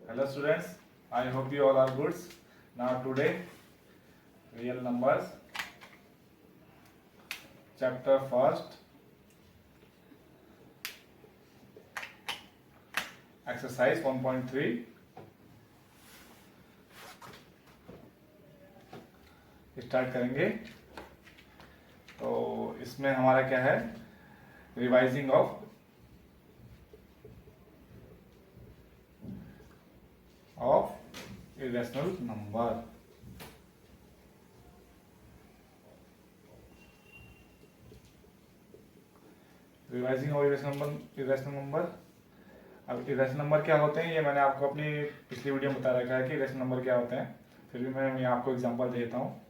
Hello students, I hope you all are good. Now today, real numbers, chapter first, exercise 1.3. Start करेंगे। तो इसमें हमारा क्या है, revising of irrational number। Revising of irrational number. अब irrational number क्या होते हैं, ये मैंने आपको अपनी पिछली वीडियो में बता रखा है कि irrational नंबर क्या होते हैं। फिर भी मैं यहाँ आपको एग्जांपल देता हूँ।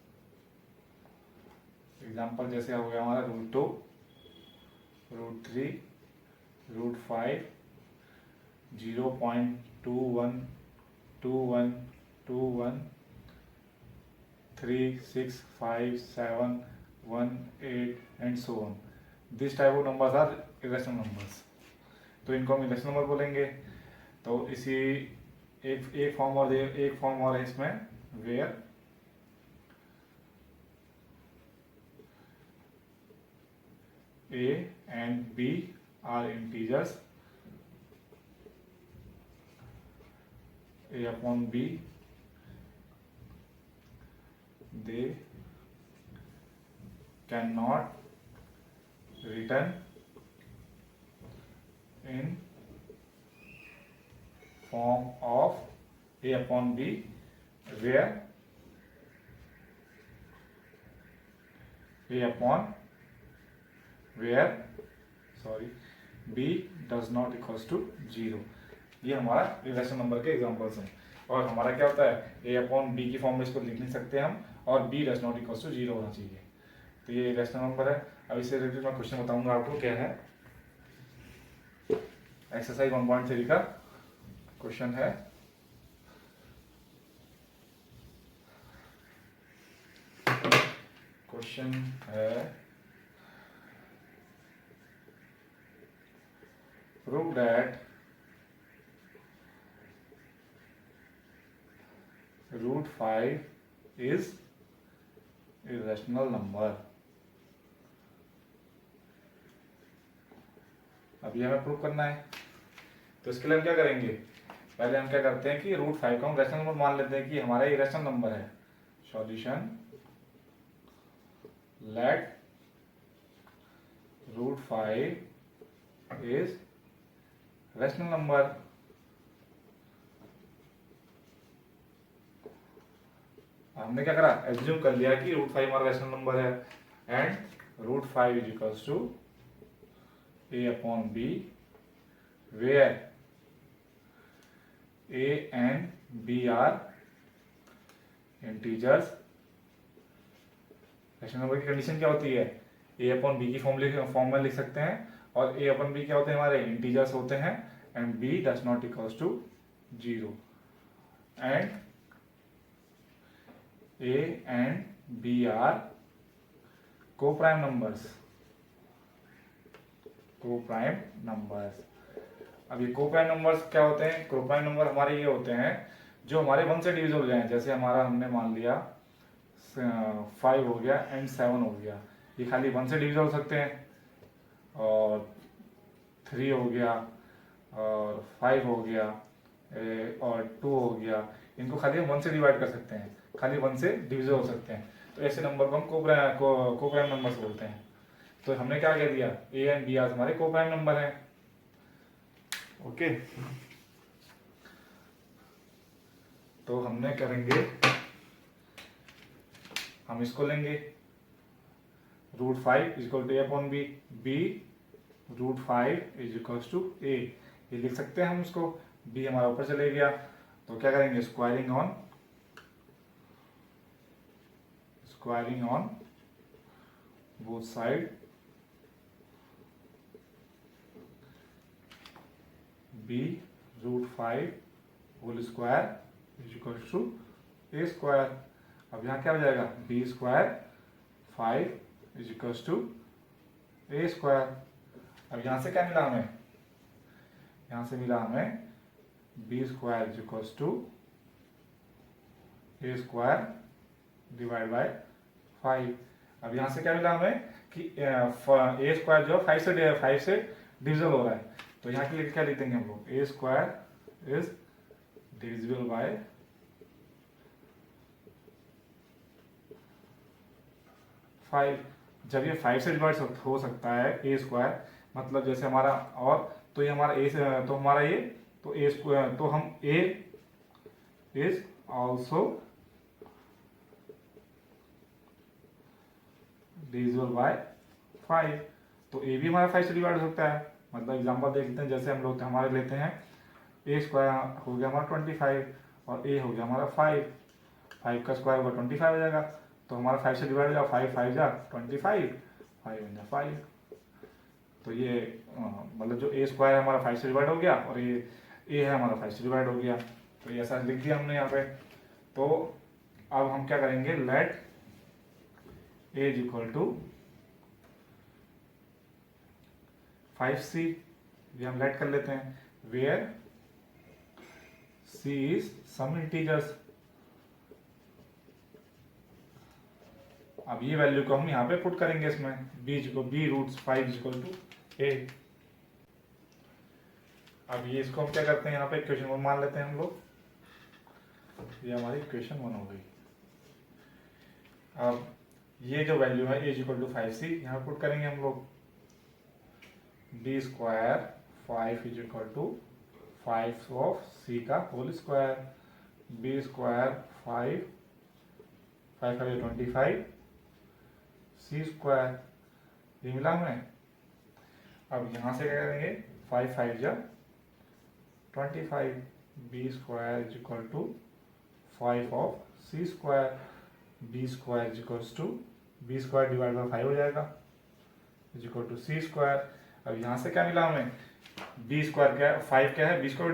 एग्जांपल जैसे हो गया हमारा √2, √3, √5, 0.21, 21, 21, 3, 6, 5, 7, 1, 8 and so on। This type of numbers are irrational numbers. तो इनको हम इरेशनल नंबर बोलेंगे। तो इसी एक फॉर्म और है इसमें, where a and b are integers, a upon b, they cannot written in form of a upon b, where b does not equals to 0। ये हमारा रिलेशन नंबर के एग्जांपल्स हैं। और हमारा क्या होता है, a अपॉन b की फॉर्म में इसको लिख नहीं सकते हम, और b does not equals to 0 होना चाहिए। तो ये रिलेशन नंबर है। अब इससे रिलेटेड मैं क्वेश्चन बताऊंगा आपको क्या है। एक्सरसाइज 1.3 का क्वेश्चन है, prove that √5 is irrational number. अब ये हमें प्रूव करना है। तो इसके लिए हम क्या करेंगे, पहले हम क्या करते हैं कि √5 को हम रैशनल नंबर मान लेते हैं कि हमारा ये रैशनल नंबर है। Solution, let √5 is rational number. हमने क्या करा, एज्यूम कर लिया कि √5 हमारा रैशनल नंबर है, and √5 is equals to a upon b, where a and b are integers। Rational number की कंडीशन क्या होती है, a upon b की फॉर्म में लिख सकते हैं, और a upon b क्या होते हैं, हमारे इंटीजर्स होते हैं, and b does not equals to 0, and a and b are coprime numbers. Coprime numbers. अब ये को-प्राइम नंबर्स क्या होते हैं, को-प्राइम नंबर हमारे ये होते हैं जो हमारे 1 से डिविजिबल हो जाए। जैसे हमारा हमने मान लिया 5 हो गया एंड 7 हो गया, ये खाली 1 से डिविजिबल हो सकते हैं, और 3 हो गया, और 5 हो गया, और 2 हो गया। इनको खाली हम 1 से डिवाइड कर सकते हैं, खाली 1 से डिविजिबल हो सकते हैं। तो ऐसे नंबर को हम को-प्राइम नंबर्स बोलते हैं। तो हमने क्या कह दिया, ए एंड बी आज हमारे को-प्राइम नंबर हैं। ओके, तो हमने करेंगे, हम इसको लेंगे √5 is equal to a upon b, b √5 is equals to a। ये लिख सकते हैं हम इसको, b हमारा ऊपर चले गया। तो क्या करेंगे, squaring on both side, b √5 whole square is equal to a square. अब यहाँ क्या हो जाएगा, b square 5 is equal to a square. अब यहाँ से क्या मिला हमें, यहाँ से मिला हमें b square is equals to a square divide by 5। अब यहाँ से क्या मिला हमें कि ए स्क्वायर जो 5 से डिविजल हो रहा है, तो यहाँ के लिए क्या लिख देंगे हम लोग, ए स्क्वायर इज डिविजिबल बाय 5। जब ये 5 से डिवाइड हो सकता है ए स्क्वायर, मतलब जैसे हमारा, और तो ये हमारा ए से, तो हमारा ये, तो ए स्क्वायर, तो हम ए इज ऑल्सो डिविजिबल बाय 5। तो ए भी हमारा 5 से डिवाइड हो सकता है। मतलब एग्जांपल देख लेते हैं, जैसे हम लोग हमारे लेते हैं ए स्क्वायर हो गया हमारा 25 और ए हो गया हमारा 5 का स्क्वायर होगा 25 हो जाएगा, तो हमारा 5 से डिवाइड हो जाएगा, 5 5 जा 25, 5 बन जाए 5। तो ये मतलब जो ए स्क्वायर है हमारा 5 से डिवाइड हो गया और ये ए है हमारा 5 से डिवाइड हो गया, तो ये ऐसा लिख दिया हमने यहाँ पे। तो अब हम क्या करेंगे, let a is equal to 5c, ये हम लेट कर लेते हैं, where c is some integers. अब ये वैल्यू को हम यहाँ पे पुट करेंगे इसमें, b roots 5 equal to a। अब ये इसको हम क्या करते हैं, यहाँ पे इक्वेशन 1 मान लेते हैं हम लोग, ये हमारी इक्वेशन 1 हो गई। अब ये जो वैल्यू है a इक्वल टू 5c यहाँ पुट करेंगे हम लोग, b square 5 is equal to 5 of c का whole square, b square 5 5 5 25 c square, ये मिला हमें। अब यहाँ से क्या करेंगे, 5 5 जा 25, b square is equal to 5 of c square, b square is equal to b square divide by 5 हो जाएगा is equal to c square. अब यहाँ से क्या मिला हमें, b स्क्वायर क्या है, 5 क्या है, b स्क्वायर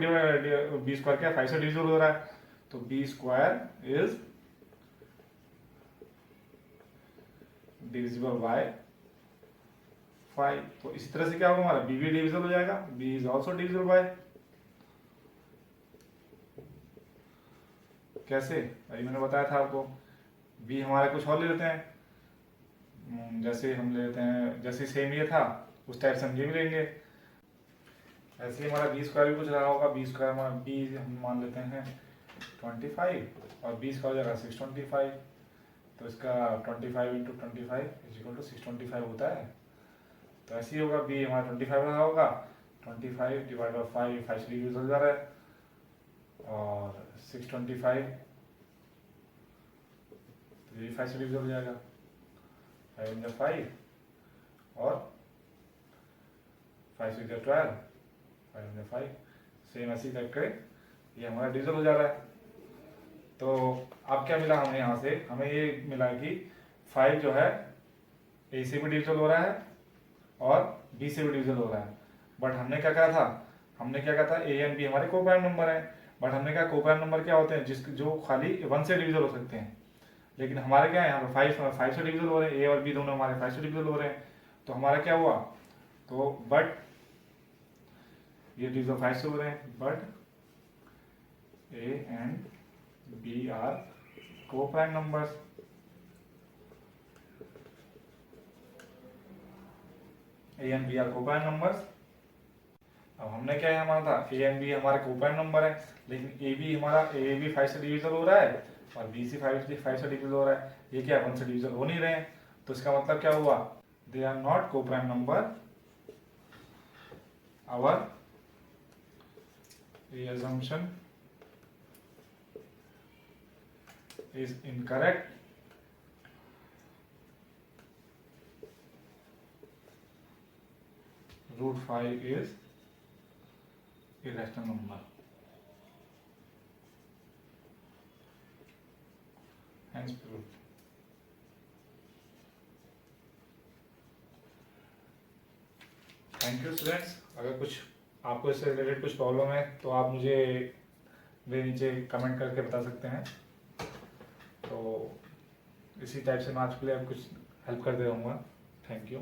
क्या है, 5 से डिविजिबल हो रहा है, तो b square is divisible by 5। तो इसी तरह से क्या होगा, हमारा b भी डिविजिबल हो जाएगा, b is also divisible by, कैसे, अभी मैंने बताया था आपको, b हमारा कुछ और ले लेते हैं, जैसे हम ले लेते हैं, जैसे सेम ये था उस टाइप से हम ये भी लेंगे। ऐसे ही हमारा b स्क्वायर भी कुछ रहा होगा, b स्क्वायर हमारा b हम मान लेते हैं 25 और b स्क्वायर हो जाएगा 625, तो इसका 25 इंटू 25 इज इक्वल टू 625 होता है। तो ऐसे ही होगा, b हमारा 25 रहा होगा, 25 डिवाइड बाई 5 5 से डिविजिबल हो जा रहा है, और 625 तो ये 5 से डिविजिबल हो जाएगा, 5 इंटू 5 और 5 6 12, 5 इंटू 5, सेम ऐसे ही करके ये हमारा डिविजिबल हो जा रहा है। तो अब क्या मिला हमें, यहाँ से हमें ये मिला कि 5 जो है a से भी डिविजिबल हो रहा है और b से भी डिविजिबल हो रहा है, बट हमने क्या कहा था, a एंड b हमारे कोप्राइम नंबर है, बट हमने कहा कोप्राइम नंबर क्या होते हैं, जो खाली 1 से डिविजिबल हो सकते हैं, लेकिन हमारे क्या है, यहाँ पर 5 से डिविजिबल हो रहे हैं, a और b दोनों हमारे 5 से डिविजिबल हो रहे हैं, तो हमारा क्या हुआ, तो बट ये डिविजिबल 5 से हो रहे हैं, but a and b are coprime numbers. a and b are coprime numbers. अब हमने क्या है, हमारा था a एंड b हमारे कोप्राइम नंबर है, लेकिन a b 5 से डिविजिबल हो रहा है और b से 5 से डिविजिबल हो रहा है, ये क्या 1 से डिविजिबल हो नहीं रहे हैं, तो इसका मतलब क्या हुआ, they are not coprime number. Our assumption is incorrect. Root 5 is irrational number. Hence proved. Thank you students. अगर कुछ आपको इससे रिलेटेड कुछ प्रॉब्लम है तो आप मुझे मेरे नीचे कमेंट करके बता सकते हैं, तो इसी टाइप से मैं आज के लिए कुछ हेल्प करते रहूँगा। Thank you.